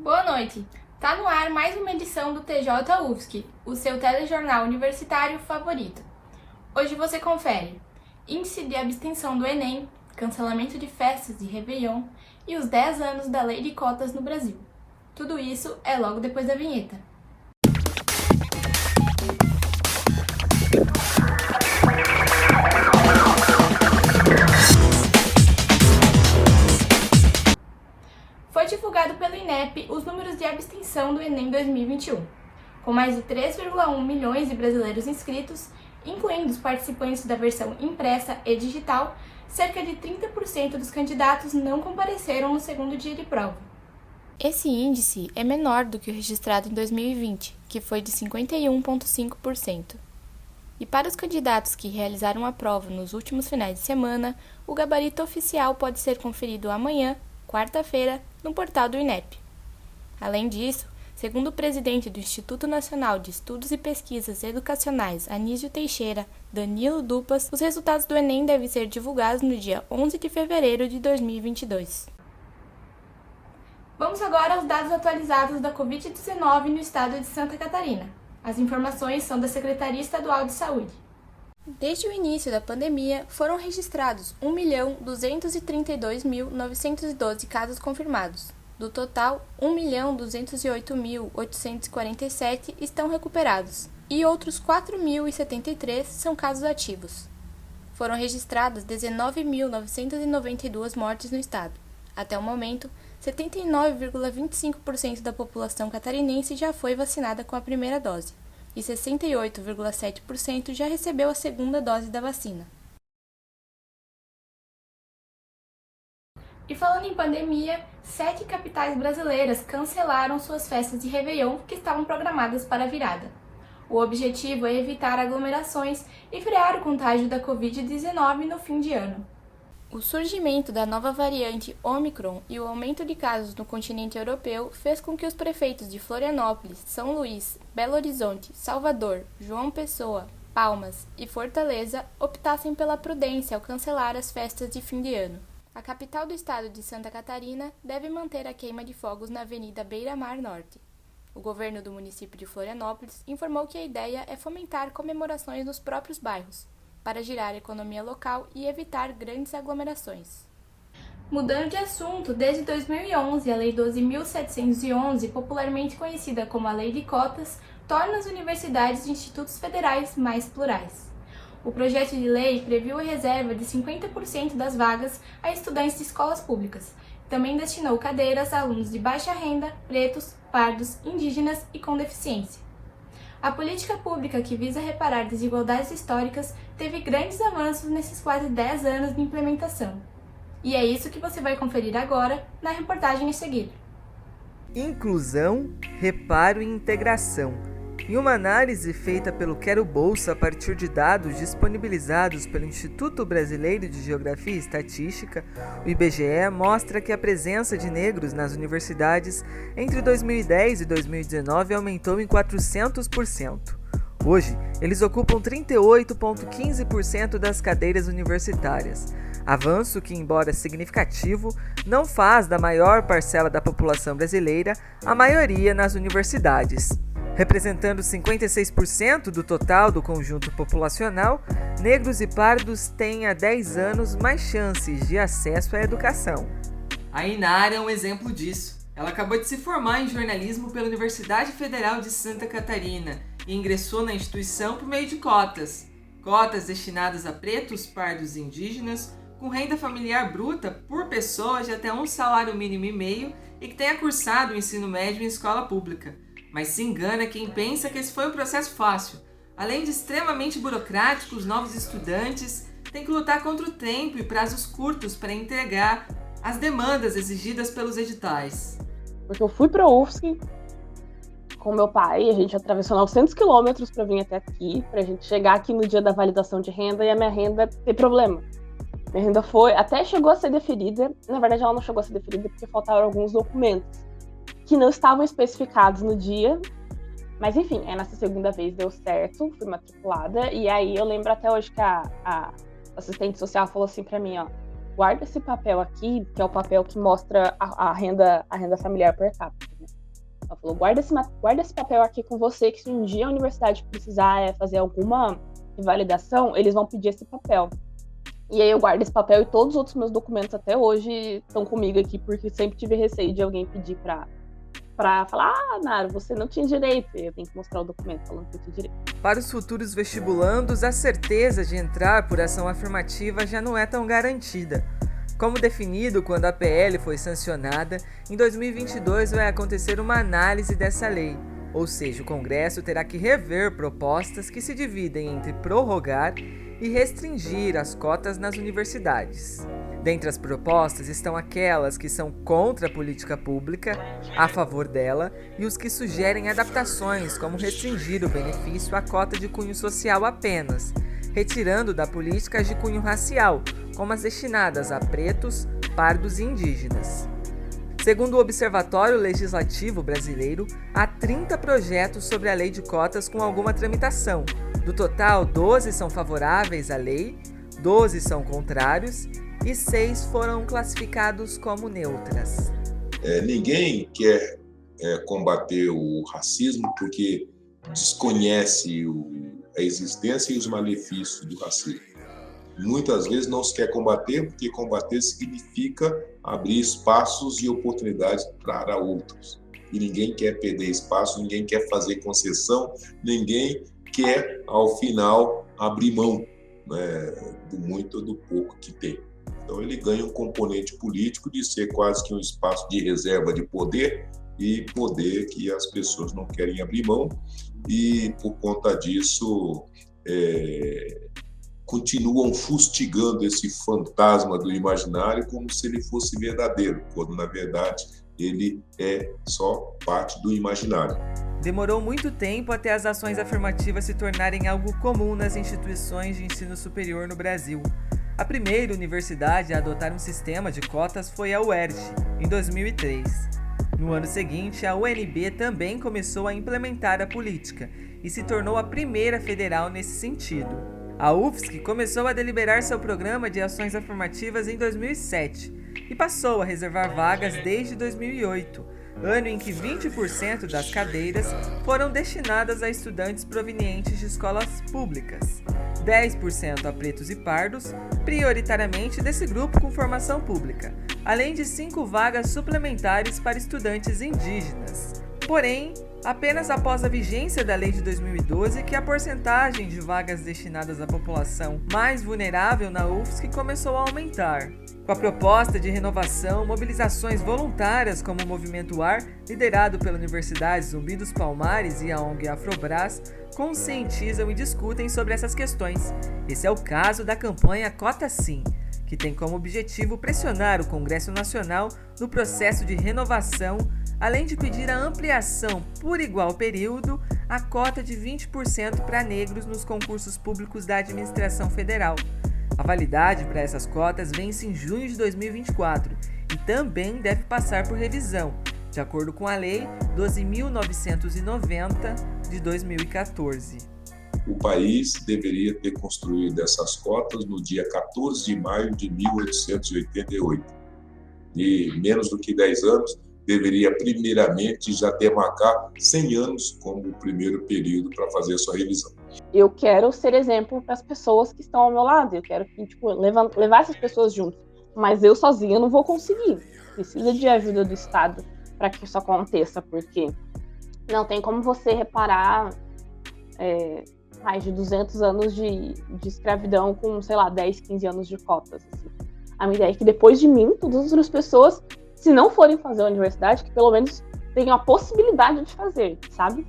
Boa noite! Tá no ar mais uma edição do TJ UFSC, o seu telejornal universitário favorito. Hoje você confere índice de abstenção do Enem, cancelamento de festas de Réveillon e os 10 anos da Lei de Cotas no Brasil. Tudo isso é logo depois da vinheta. Foi divulgado pelo INEP os números de abstenção do Enem 2021. Com mais de 3,1 milhões de brasileiros inscritos, incluindo os participantes da versão impressa e digital, cerca de 30% dos candidatos não compareceram no segundo dia de prova. Esse índice é menor do que o registrado em 2020, que foi de 51,5%. E para os candidatos que realizaram a prova nos últimos finais de semana, o gabarito oficial pode ser conferido amanhã, quarta-feira, no portal do INEP. Além disso, segundo o presidente do Instituto Nacional de Estudos e Pesquisas Educacionais, Anísio Teixeira, Danilo Dupas, os resultados do Enem devem ser divulgados no dia 11 de fevereiro de 2022. Vamos agora aos dados atualizados da Covid-19 no estado de Santa Catarina. As informações são da Secretaria Estadual de Saúde. Desde o início da pandemia, foram registrados 1.232.912 casos confirmados. Do total, 1.208.847 estão recuperados e outros 4.073 são casos ativos. Foram registradas 19.992 mortes no estado. Até o momento, 79,25% da população catarinense já foi vacinada com a primeira dose e 68,7% já recebeu a segunda dose da vacina. E falando em pandemia, 7 capitais brasileiras cancelaram suas festas de Réveillon que estavam programadas para a virada. O objetivo é evitar aglomerações e frear o contágio da Covid-19 no fim de ano. O surgimento da nova variante Ômicron e o aumento de casos no continente europeu fez com que os prefeitos de Florianópolis, São Luís, Belo Horizonte, Salvador, João Pessoa, Palmas e Fortaleza optassem pela prudência ao cancelar as festas de fim de ano. A capital do estado de Santa Catarina deve manter a queima de fogos na Avenida Beira-Mar Norte. O governo do município de Florianópolis informou que a ideia é fomentar comemorações nos próprios bairros, para girar a economia local e evitar grandes aglomerações. Mudando de assunto, desde 2011, a Lei 12.711, popularmente conhecida como a Lei de Cotas, torna as universidades e institutos federais mais plurais. O projeto de lei previu a reserva de 50% das vagas a estudantes de escolas públicas. Também destinou cadeiras a alunos de baixa renda, pretos, pardos, indígenas e com deficiência. A política pública que visa reparar desigualdades históricas teve grandes avanços nesses quase 10 anos de implementação. E é isso que você vai conferir agora na reportagem a seguir. Inclusão, reparo e integração. Em uma análise feita pelo Quero Bolsa a partir de dados disponibilizados pelo Instituto Brasileiro de Geografia e Estatística, o IBGE mostra que a presença de negros nas universidades entre 2010 e 2019 aumentou em 400%. Hoje, eles ocupam 38,15% das cadeiras universitárias, avanço que, embora significativo, não faz da maior parcela da população brasileira a maioria nas universidades. Representando 56% do total do conjunto populacional, negros e pardos têm há 10 anos mais chances de acesso à educação. A Inara é um exemplo disso. Ela acabou de se formar em jornalismo pela Universidade Federal de Santa Catarina e ingressou na instituição por meio de cotas. Cotas destinadas a pretos, pardos e indígenas, com renda familiar bruta por pessoa de até um salário mínimo e meio e que tenha cursado o ensino médio em escola pública. Mas se engana quem pensa que esse foi um processo fácil. Além de extremamente burocrático, os novos estudantes têm que lutar contra o tempo e prazos curtos para entregar as demandas exigidas pelos editais. Porque eu fui para a UFSC com meu pai, a gente atravessou 900 quilômetros para vir até aqui, para a gente chegar aqui no dia da validação de renda e a minha renda ter problema. Minha renda até chegou a ser deferida, na verdade ela não chegou a ser deferida porque faltaram alguns documentos que não estavam especificados no dia, mas enfim, aí nessa segunda vez deu certo, fui matriculada, e aí eu lembro até hoje que a assistente social falou assim pra mim, ó, guarda esse papel aqui, que é o papel que mostra a renda familiar per capita, né? Ela falou, guarda esse papel aqui com você, que se um dia a universidade precisar fazer alguma validação, eles vão pedir esse papel. E aí eu guardo esse papel e todos os outros meus documentos até hoje estão comigo aqui, porque sempre tive receio de alguém pedir pra falar, Nara, você não tinha direito. Eu tenho que mostrar o documento falando que eu tinha direito. Para os futuros vestibulandos, a certeza de entrar por ação afirmativa já não é tão garantida. Como definido quando a PL foi sancionada, em 2022 vai acontecer uma análise dessa lei, ou seja, o Congresso terá que rever propostas que se dividem entre prorrogar e restringir as cotas nas universidades. Dentre as propostas estão aquelas que são contra a política pública, a favor dela, e os que sugerem adaptações, como restringir o benefício à cota de cunho social apenas, retirando da política as de cunho racial, como as destinadas a pretos, pardos e indígenas. Segundo o Observatório Legislativo Brasileiro, há 30 projetos sobre a lei de cotas com alguma tramitação. Do total, 12 são favoráveis à lei, 12 são contrários e 6 foram classificados como neutras. Ninguém quer combater o racismo porque desconhece a existência e os malefícios do racismo. Muitas vezes não se quer combater porque combater significa abrir espaços e oportunidades para outros. E ninguém quer perder espaço, ninguém quer fazer concessão, ninguém quer, ao final, abrir mão, né, do muito ou do pouco que tem. Então ele ganha um componente político de ser quase que um espaço de reserva de poder e poder que as pessoas não querem abrir mão e, por conta disso, continuam fustigando esse fantasma do imaginário como se ele fosse verdadeiro, quando, na verdade, ele é só parte do imaginário. Demorou muito tempo até as ações afirmativas se tornarem algo comum nas instituições de ensino superior no Brasil. A primeira universidade a adotar um sistema de cotas foi a UERJ, em 2003. No ano seguinte, a UNB também começou a implementar a política e se tornou a primeira federal nesse sentido. A UFSC começou a deliberar seu programa de ações afirmativas em 2007 e passou a reservar vagas desde 2008, ano em que 20% das cadeiras foram destinadas a estudantes provenientes de escolas públicas, 10% a pretos e pardos, prioritariamente desse grupo com formação pública, além de 5 vagas suplementares para estudantes indígenas. Porém, apenas após a vigência da lei de 2012 que a porcentagem de vagas destinadas à população mais vulnerável na UFSC começou a aumentar. Com a proposta de renovação, mobilizações voluntárias como o Movimento AR, liderado pela Universidade Zumbi dos Palmares e a ONG Afrobras, conscientizam e discutem sobre essas questões. Esse é o caso da campanha Cota Sim, que tem como objetivo pressionar o Congresso Nacional no processo de renovação, além de pedir a ampliação por igual período a cota de 20% para negros nos concursos públicos da administração federal. A validade para essas cotas vence em junho de 2024 e também deve passar por revisão, de acordo com a Lei 12.990 de 2014. O país deveria ter construído essas cotas no dia 14 de maio de 1888. E menos do que 10 anos, deveria primeiramente já demarcar 100 anos como o primeiro período para fazer a sua revisão. Eu quero ser exemplo para as pessoas que estão ao meu lado, eu quero levar essas pessoas junto, mas eu sozinha não vou conseguir. Precisa de ajuda do Estado para que isso aconteça, porque não tem como você reparar mais de 200 anos de escravidão com, 10, 15 anos de cotas. Assim. A minha ideia é que depois de mim, todas as outras pessoas, se não forem fazer a universidade, que pelo menos tenham a possibilidade de fazer, sabe?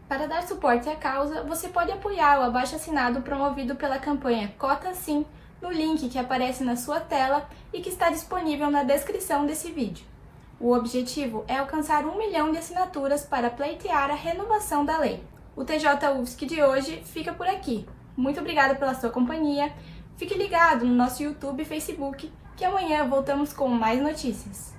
Para dar suporte à causa, você pode apoiar o abaixo-assinado promovido pela campanha Cota Sim no link que aparece na sua tela e que está disponível na descrição desse vídeo. O objetivo é alcançar 1 milhão de assinaturas para pleitear a renovação da lei. O TJ UFSC de hoje fica por aqui. Muito obrigada pela sua companhia. Fique ligado no nosso YouTube e Facebook, que amanhã voltamos com mais notícias.